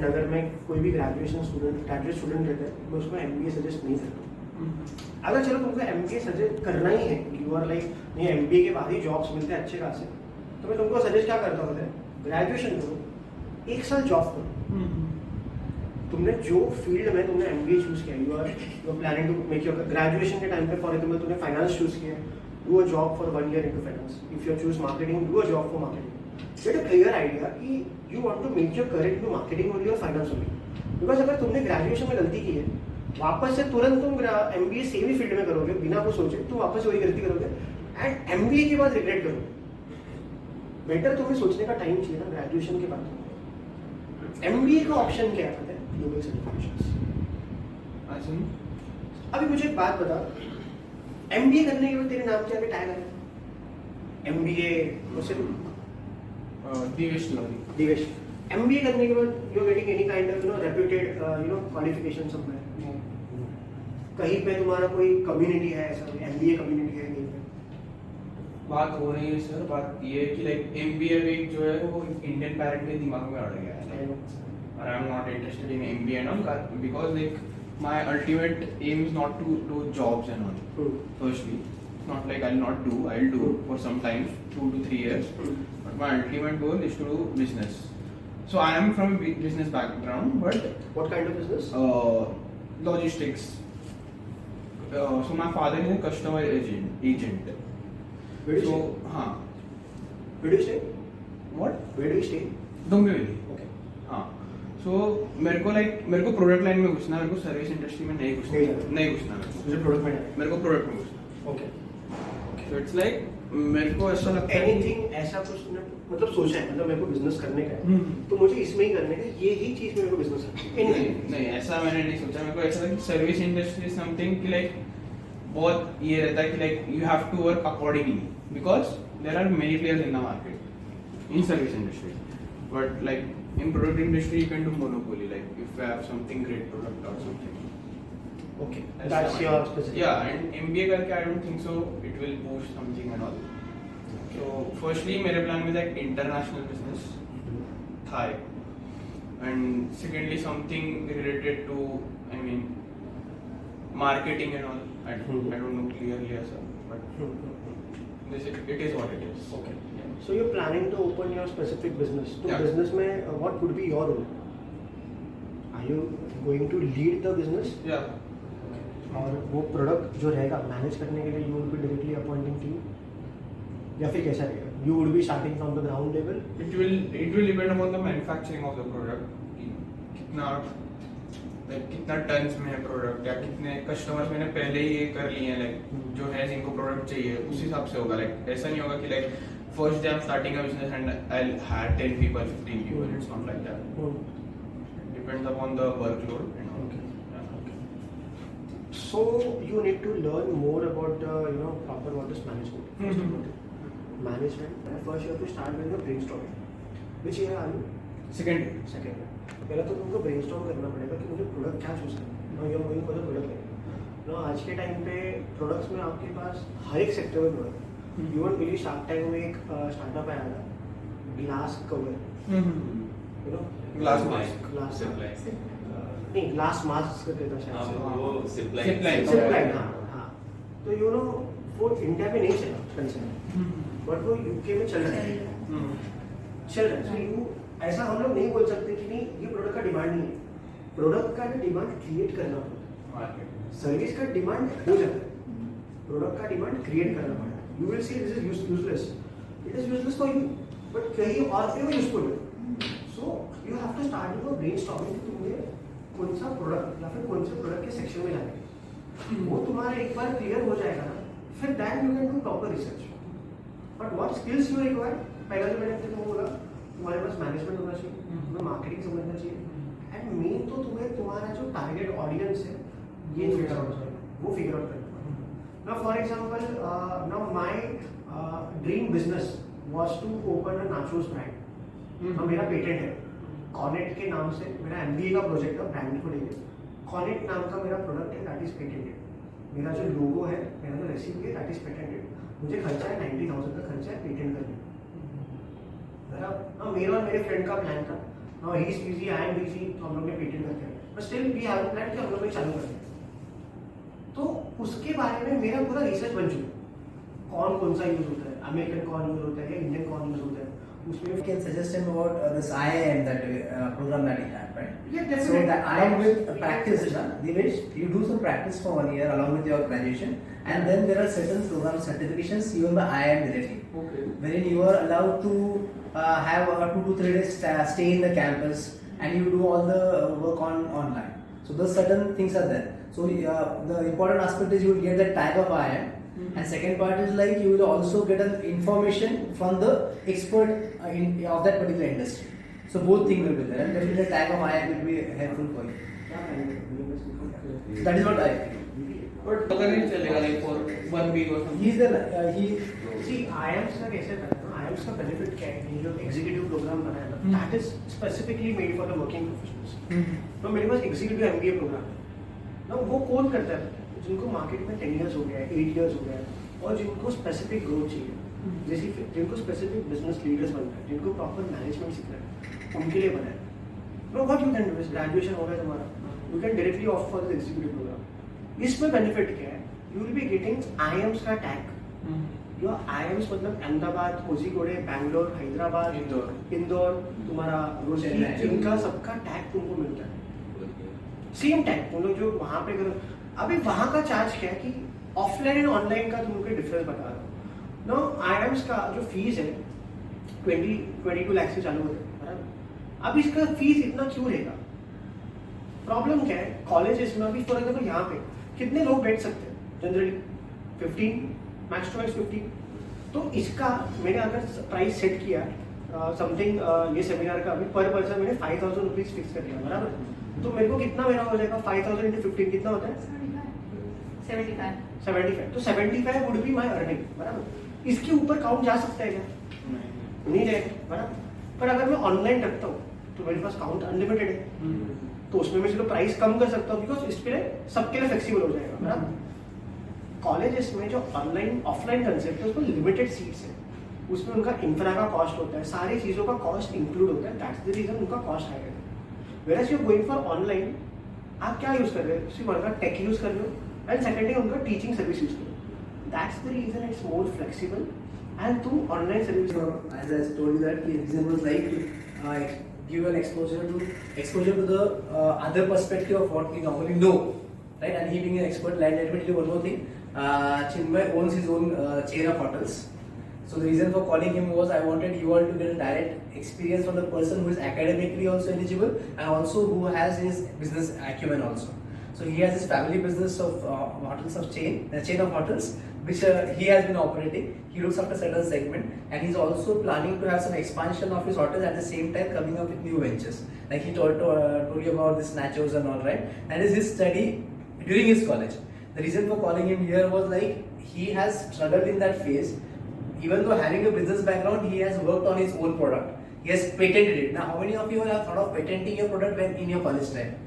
And अगर मैं कोई भी ग्रेजुएट स्टूडेंट रहता है मैं उसको MBA सजेस्ट नहीं करता। अगर चलो तुमको MBA सजेस्ट करना ही है, यू आर लाइक नहीं MBA के बाद ही जॉब्स मिलते हैं अच्छे खासे, तो मैं तुमको सजेस्ट क्या करता हूँ, ग्रेजुएशन करो, 1 साल जॉब करो। तुमने जो फील्ड में तुमने MBA चूज किया, you are planning to make your graduation के टाइम पे फॉर एग्जाम्पल तुमने फाइनेंस चूज किया, do a job for 1 year into finance. If you choose marketing, do a job for marketing. Get a clear idea कि you want to make your career into marketing only or finance only. Because अगर तुमने graduation में गलती की है, वापस से तुरंत तुम MBA सेम ही फील्ड में करोगे बिना कुछ सोचे, तो वापस वही गलती करोगे एंड MBA के बाद रिग्रेट करोगे। बेटर तुम्हें सोचने का टाइम चाहिए ना ग्रेजुएशन के बाद। MBA का ऑप्शन क्या है, ग्लोबल सर्टिफिकेशंस। अभी मुझे एक बात बता, MBA करने के बाद तेरे नाम के आगे टैग है MBA दिवेश। MBA करने के बाद you are getting any kind of reputed qualification somewhere, कहीं पे तुम्हारा कोई कम्युनिटी है, ऐसा MBA कम्युनिटी है कहीं पे? बात हो रही है सर, बात ये है कि लाइक MBA एक जो है वो इंडियन पेरेंट के दिमाग में अड़ गया है, और I am not interested in MBA and all because like my ultimate aim is not to do jobs and all. Firstly, it's not like I'll do for some time, 2 to 3 years, but my ultimate goal is to do business. So I am from a business background, but what kind of business? Logistics. So my father is a customer agent. Where do you stay? हाँ. Where do you stay? What? Where do you stay? Dombivli. Okay. हाँ. So मेरे को product line में घुसना, मेरे को service industry में नहीं घुसना मुझे प्रोडक्ट में मेरे को प्रोडक्ट में घुसना। ओके। So it's like मेरे को ऐसा लगता है एनीथिंग ऐसा कुछ मतलब सोचा है, मतलब मेरे को बिजनेस करने का है तो मुझे इसमें ही करने का, ये ही चीज में मेरे को बिजनेस करना है। नहीं ऐसा मैंने नहीं सोचा। मेरे को ऐसा था कि सर्विस इंडस्ट्री इज समथिंग कि लाइक बहुत ये रहता है कि like you have to work accordingly because there are many players in the market in service industry, but like in product industry you can do monopoly, like if you have something great product or something. Okay, that's your specific. Yeah, and MBA करके I don't think so it will boost something and all. So firstly मेरे plan में था एक international business था एक, and secondly something related to I mean marketing and all. I don't know clearly ऐसा, but it is what it is. Okay. So you're planning to open your specific business. So business में what would be your role? Are you going to lead the business? Yeah. और वो product जो रहेगा manage करने के लिए you will be directly appointing team, या फिर कैसा रहेगा? You would be starting from the ground level. It will depend upon the manufacturing of the product. कितना टन्स में है प्रोडक्ट, या कितने कस्टमर्स मैंने पहले ही ये कर लिए हैं, लाइक जो है जिनको प्रोडक्ट चाहिए उस हिसाब से होगा। लाइक ऐसा नहीं होगा कि like first day I'm starting a business and I'll hire 10 people, 15 people. It's not like that. It depends upon the workload and all. Okay. So you need to learn more about the proper what is management. Management. First you have to start with your brainstorming. Which year are you? Second. पहले तो तुमको brainstorm करना पड़ेगा कि मुझे product क्या choose करना है। you're going for the product। आज के टाइम पे प्रोडक्ट्स में आपके पास हर एक सेक्टर में product. You won't believe shark tank में एक स्टार्टअप आया था, ग्लास कवर, ग्लास मास्क, नहीं ग्लास मास्क करके था शायद, वो सिपलाइन। हाँ। तो वो इंडिया में नहीं चला कंसेप्ट, बट वो यूके में चल रहा है। तो ऐसा हम लोग नहीं बोल सकते कि नहीं ये प्रोडक्ट का डिमांड नहीं है। प्रोडक्ट का डिमांड क्रिएट करना पड़ता है, सर्विस का डिमांड हो जाता है, प्रोडक्ट का डिमांड क्रिएट करना पड़ता है। You will see this is useless. It is useless for you, but कहीं और पे वो useful है। So you have to start with brainstorming कि तुम्हें कौन सा प्रोडक्ट या फिर कौन से प्रोडक्ट के सेक्शन में जाना है। वो तुम्हारा एक बार क्लियर हो जाएगा ना, फिर then you can do proper research. But what skills you require? पहला जो मैंने तुमको बोला, तुम्हारे पास मैनेजमेंट होना चाहिए, तुम्हें मार्केटिंग समझना चाहिए, एंड मेन तो तुम्हें तुम्हारा जो टारगेट ऑडियंस है ये फिगर आउट करना, वो फिगर आउट करना। Now, for example, now my dream business was to open a nachos brand. now मेरा पेटेंट है कॉनेट के नाम से, मेरा MBA का प्रोजेक्ट है ब्रांड को लेके। कॉनेट नाम का मेरा प्रोडक्ट है दैट इज पेटेंटेड। मेरा जो लोगो है, मेरा जो रेसिपी है दैट इज पेटेंटेड। मुझे खर्चा है 90,000 का खर्चा है पेटेंट करने। मेरा और मेरे फ्रेंड का प्लान था now he is busy, I am busy, तो हम लोग ने पेटेंट करते हैं, but still we have a plan कि हम लोग ने चालू कर दिया। तो उसके बारे में मेरा पूरा रिसर्च बन चुका है, कौन सा यूज होता है, अमेरिकन कौन यूज होता है या इंडियन कौन यूज होता है, उसमें You can suggest him about this IIM that program that he had, right? Yeah, So definitely. that IIM with practice, Divesh, you do some practice for 1 year along with your graduation, and then there are certain program certifications given by IIM directly, Okay. wherein you are allowed to have a 2 to 3 days stay in the campus, and you do all the work online. So those certain things are there. So the important aspect is you will get the tag of IIM. And second part is like you will also get an information from the expert of that particular industry. So both things will be there, and definitely the tag of IIM will be helpful for you. So that is what I feel. But पता नहीं चलेगा like for 1 week or something. He is the he C IIMs का कैसे करना है ना, IIMs का benefit क्या है, ये जो एग्जीक्यूटिव प्रोग्राम बनाया ना, that is specifically made for the working professionals. तो मेरे पास एग्जीक्यूटिव MBA प्रोग्राम है ना, वो कौन करता है जिनको मार्केट में 10 इयर्स हो गया है, 8 इयर्स हो गया है, और जिनको स्पेसिफिक ग्रोथ चाहिए, जैसे जिनको स्पेसिफिक बिजनेस लीडर्स बनना है, जिनको प्रॉपर मैनेजमेंट सीखना है, उनके लिए बना है। No what you can do is graduation हो गया तुम्हारा, you can directly opt for the executive programme. इसमें बेनिफिट क्या है, you will be getting IIMs का टैग। योर IIMs मतलब अहमदाबाद, कोझीकोडे, बैंगलोर, हैदराबाद, इंदौर, तुम्हारा रोशनी, इनका सबका टैग तुमको मिलता है, सेम टैग। तुम लोग जो वहाँ पे करो, अभी वहाँ का चार्ज क्या है कि ऑफलाइन एंड ऑनलाइन का तुमको डिफरेंस बता रहा हूँ। नो IIMs का जो फीस है 22 लाख से चालू होता है, बराबर। अब इसका फीस इतना क्यों रहेगा, प्रॉब्लम क्या है, कॉलेजेस में अभी फॉर एग्जाम्पल यहाँ पे कितने लोग बैठ सकते हैं जनरली, 15 मैक्स टू मैक्स 15। तो इसका मैंने अगर प्राइस सेट किया समथिंग ये सेमिनार का अभी पर पर्सन मैंने 5,000 रुपीज फिक्स कर दिया, बराबर। तो मेरे को कितना मेरा हो जाएगा, 5,000 into 15 कितना होता है, 75। तो 75 वुड बी माय अर्निंग, बराबर। इसके ऊपर काउंट जा सकता है क्या, नहीं जाएगा, बराबर। पर अगर मैं ऑनलाइन रखता हूँ तो मेरे पास काउंट अनलिमिटेड है, तो उसमें मैं चलो प्राइस कम कर सकता हूँ, बिकॉज इसके लिए सबके लिए फ्लेक्सिबल हो जाएगा, बराबर। कॉलेजेस में जो ऑनलाइन ऑफलाइन कंसेप्ट है उसमें लिमिटेड सीट्स है, उसमें उनका इंफ्रा का कॉस्ट होता है, सारी चीज़ों का कॉस्ट इंक्लूड होता है, दैट्स द रीजन उनका कॉस्ट हाई है। Whereas you going for online, आप क्या यूज कर रहे हो, सिर्फ उनका टेक यूज कर रहे हो, एंड सेकेंडली उनका टीचिंग सर्विस यूज कर रहे हो, that's the reason it's more flexible. And तुम online service, as I told you that the reason was like to give an exposure to the other perspective of what we normally know, right? And he being an expert, let me tell you one more thing. Chinmay owns his own chain of hotels. So the reason for calling him was I wanted you all to get a direct experience from the person who is academically also eligible and also who has his business acumen also. So he has his family business of hotels of chain of hotels, which he has been operating. He looks after certain segment, and he's also planning to have some expansion of his hotels at the same time coming up with new ventures. Like he told you about this nachos and all, right? That is his study during his college. The reason for calling him here was like he has struggled in that phase. Even though having a business background, he has worked on his own product. He has patented it. Now, how many of you have thought of patenting your product when in your college time?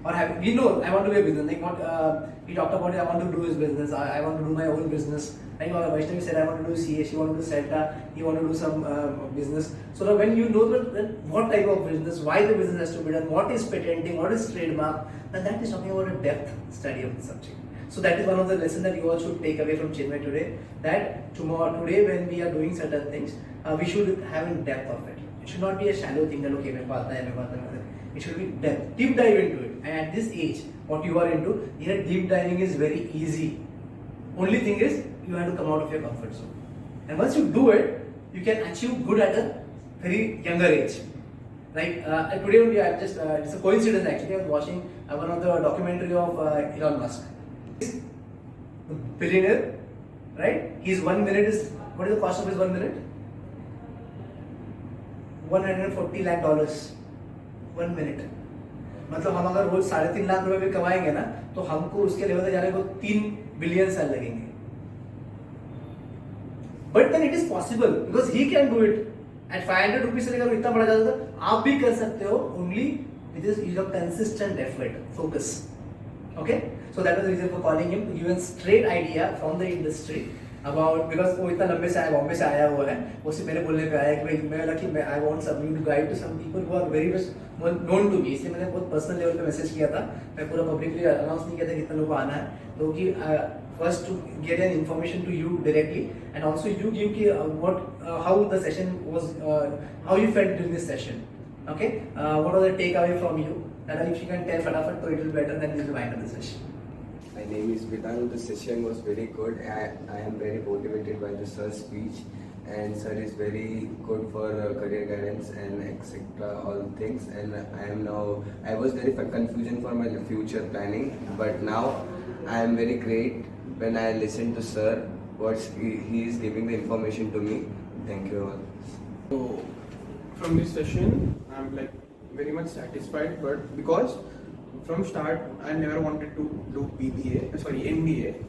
Or have we know I want to be a business, like what he talked about it, I want to do his business, I want to do my own business. Like Vaishnavi said, I want to do CA, she want to do Celta, he want to do some business. So now when you know that what type of business, why the business has to be done, what is patenting, what is trademark, then that is talking about a depth study of the subject. So that is one of the lessons that you all should take away from Chinmay today, that today when we are doing certain things, we should have a depth of it. It should not be a shallow thing that okay, it should be depth, deep dive into it. And at this age, what you are into, here deep diving is very easy. Only thing is, you have to come out of your comfort zone. And once you do it, you can achieve good at a very younger age. Like today only, I just it's a coincidence actually. I was watching one of the documentary of Elon Musk. He's a billionaire, right? His 1 minute is, what is the cost of his 1 minute? $140 lakh. 1 minute. मतलब हम अगर रोज 3.5 लाख रुपए भी कमाएंगे ना, तो हमको उसके लेवल तक जाने को 3 बिलियन साल लगेंगे. But then it is possible because he can do it. At 500 rupees से लेकर इतना बड़ा जाता है, आप भी कर सकते हो. Only with this is a consistent effort, focus. Okay, so that was the reason for calling him, to give a straight idea from the industry about, because वो इतना लंबे से आया, बॉम्बे से आया हुआ है, उससे मेरे बोलने पे आया कि भाई मैं बोला कि मैं I want some to guide to some people who are very much known to me, इसलिए मैंने बहुत पर्सनल लेवल पे मैसेज किया था, मैं पूरा पब्लिकली अनाउंस नहीं किया था कितने लोगों को आना है, तो कि first to get an information to you directly, and also you give how the session was, how you felt during this session. Okay, what was the takeaway from you? And if you can tell fatafat, so it will be better, then we will wind up the session. My name is Vidal. The session was very good. I am very motivated by the sir's speech, and sir is very good for career guidance and etc. all things. And I was very confusion for my future planning, but now I am very great when I listen to sir, what he is giving the information to me. Thank you all. So from this session, I'm like very much satisfied. But because from start, I never wanted to do MBA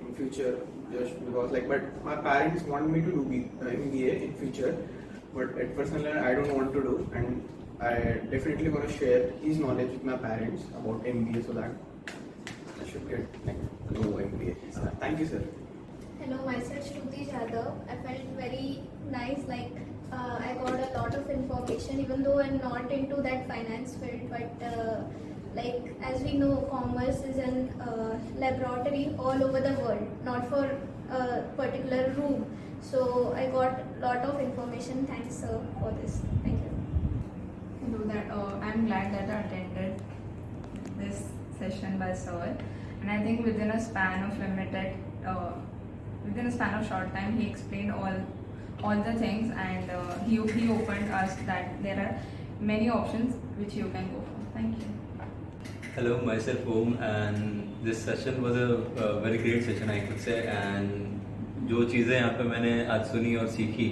in future, just because but my parents want me to do MBA in future. But at personal level, I don't want to do, and I definitely want to share his knowledge with my parents about MBA so that I should get do MBA. Thank you, sir. Hello, myself Shruti Jadhav. I felt very nice, I got a lot of information, even though I'm not into that finance field, but as we know, commerce is an laboratory all over the world, not for a particular room. So I got a lot of information. Thanks, sir, for this. Thank you. I'm glad that I attended this session by sir, and I think within a span of short time, he explained all the things, and he opened us that there are many options which you can go for. Thank you. Hello, myself Om, and this session was a very great session, I could say. And जो चीज़ें यहाँ पे मैंने आज सुनी और सीखी,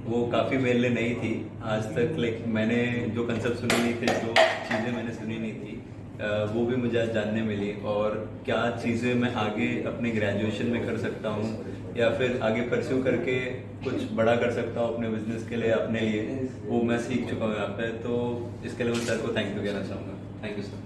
वो काफ़ी मेरे लिए नई थी. आज तक मैंने जो कंसेप्ट सुने नहीं थे, जो चीज़ें मैंने सुनी नहीं थी, वो भी मुझे आज जानने मिली. और क्या चीज़ें मैं आगे अपने ग्रेजुएशन में कर सकता हूँ, या फिर आगे परस्यू करके कुछ बड़ा कर सकता हूँ अपने बिजनेस के लिए, अपने लिए, वो मैं सीख चुका हूँ यहाँ पे. तो इसके लिए मैं सर को थैंक यू कहना चाहूँगा. Thank you sir.